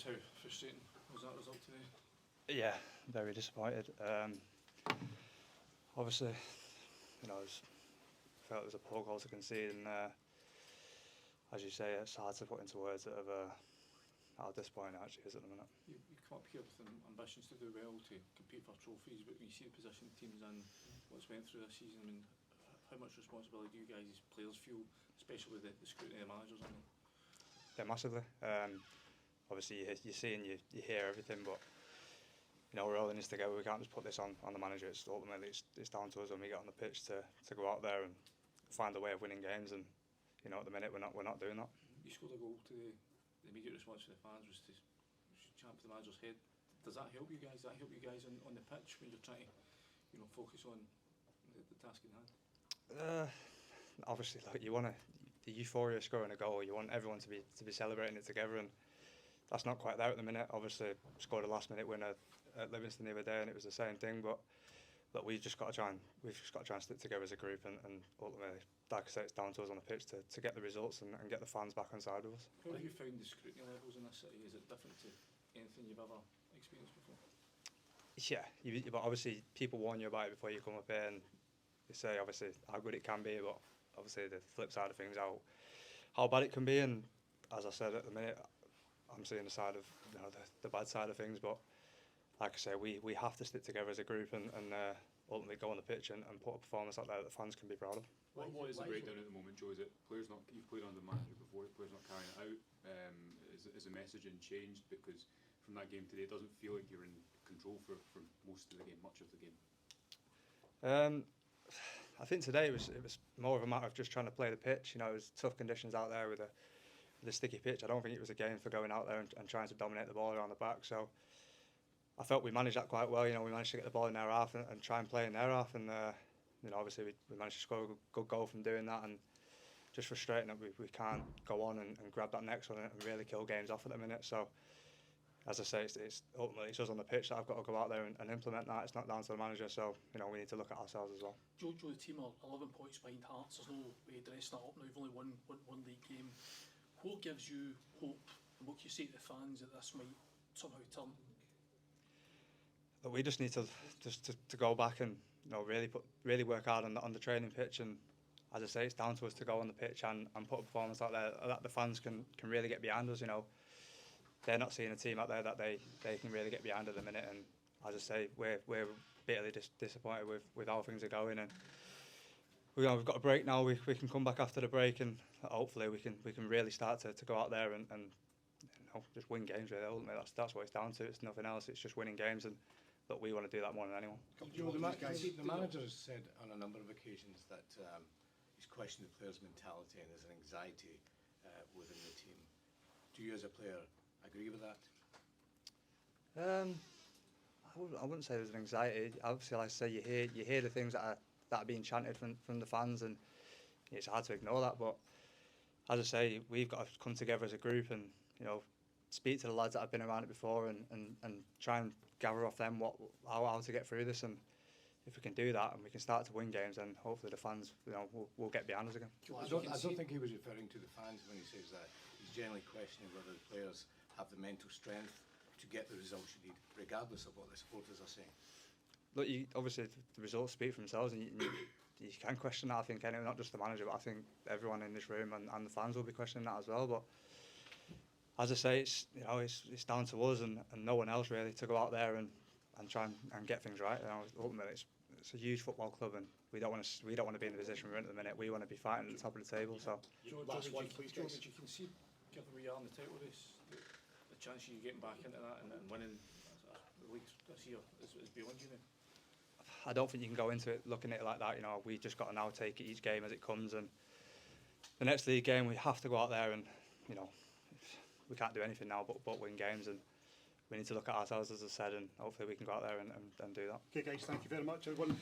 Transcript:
Just how frustrating was that result today? Yeah, very disappointed. Obviously, I felt it was a poor goal to concede, and as you say, it's hard to put into words that how disappointing it actually is at the minute. You come up here with ambitions to do well, to compete for trophies, but when you see the position the team's in, what's went through this season, I mean, how much responsibility do you guys as players feel, especially with the scrutiny of managers on them? Yeah, massively. Obviously, you see and you hear everything, but we're all in this together. We can't just put this on the manager. It's ultimately it's down to us when we get on the pitch to go out there and find a way of winning games. And at the minute we're not doing that. You scored a goal today. The immediate response from the fans was to champ for the manager's head. Does that help you guys? Does that help you guys on the pitch when you're trying to focus on the task in hand? Obviously, look, you want the euphoria of scoring a goal. You want everyone to be celebrating it together, and that's not quite there at the minute. Obviously, scored a last-minute winner at Livingston the other day, and it was the same thing. But we've just got to try and stick together as a group, and ultimately, like I say, it's down to us on the pitch to get the results and get the fans back on side with us. How have you found the scrutiny levels in this city? Is it different to anything you've ever experienced before? Yeah, but obviously people warn you about it before you come up here, and they say obviously how good it can be, but obviously the flip side of things, how bad it can be. And as I said, at the minute, I'm seeing the side of the bad side of things. But like I say, we have to stick together as a group and ultimately go on the pitch and put a performance out there that the fans can be proud of. What is the breakdown at the moment, Joe? Is it players not? You've played under the manager before. Players not carrying it out. Is the messaging changed? Because from that game today, it doesn't feel like you're in control for most of the game, much of the game. I think today it was more of a matter of just trying to play the pitch. It was tough conditions out there with a sticky pitch. I don't think it was a game for going out there and trying to dominate the ball around the back. So I felt we managed that quite well. We managed to get the ball in their half and try and play in their half. And obviously we managed to score a good goal from doing that. And just frustrating that we can't go on and grab that next one and really kill games off at the minute. So as I say, it's ultimately it's us on the pitch that I've got to go out there and implement that. It's not down to the manager. So we need to look at ourselves as well. Joe, the team are 11 points behind Hearts. There's no way of dressing that up now. You've only won one league game. What gives you hope, and what can you say to the fans that this might somehow turn? But we just need to go back and really work hard on the training pitch. And as I say, it's down to us to go on the pitch and put a performance out there that the fans can really get behind us. They're not seeing a team out there that they can really get behind at the minute. And as I say, we're bitterly disappointed with how things are going. And we've got a break now. We can come back after the break, and hopefully we can really start to go out there and just win games. Really, ultimately, that's what it's down to. It's nothing else. It's just winning games, and but we want to do that more than anyone. Joe, the manager has said on a number of occasions that he's questioned the players' mentality and there's an anxiety within the team. Do you, as a player, agree with that? I wouldn't say there's an anxiety. Obviously, like I say, you hear the things that are being chanted from the fans, and it's hard to ignore that. But as I say, we've got to come together as a group and speak to the lads that have been around it before and try and gather off them how to get through this. And if we can do that and we can start to win games, then hopefully the fans will get behind us again. I don't think he was referring to the fans when he says that. He's generally questioning whether the players have the mental strength to get the results you need, regardless of what the supporters are saying. Look, obviously the results speak for themselves, and you can question that. I think anyway, not just the manager, but I think everyone in this room and the fans will be questioning that as well. But as I say, it's down to us and no one else really to go out there and try and get things right. Ultimately, it's a huge football club, and we don't want to be in the position we're in at the minute. We want to be fighting at the top of the table. So, Joe, did you concede, given we are in the title race, the chance of you getting back into that and winning the league this year is beyond you then? I don't think you can go into it looking at it like that. We just got to now take it each game as it comes, and the next league game we have to go out there and we can't do anything now but win games, and we need to look at ourselves, as I said, and hopefully we can go out there and do that. Okay guys, thank you very much everyone.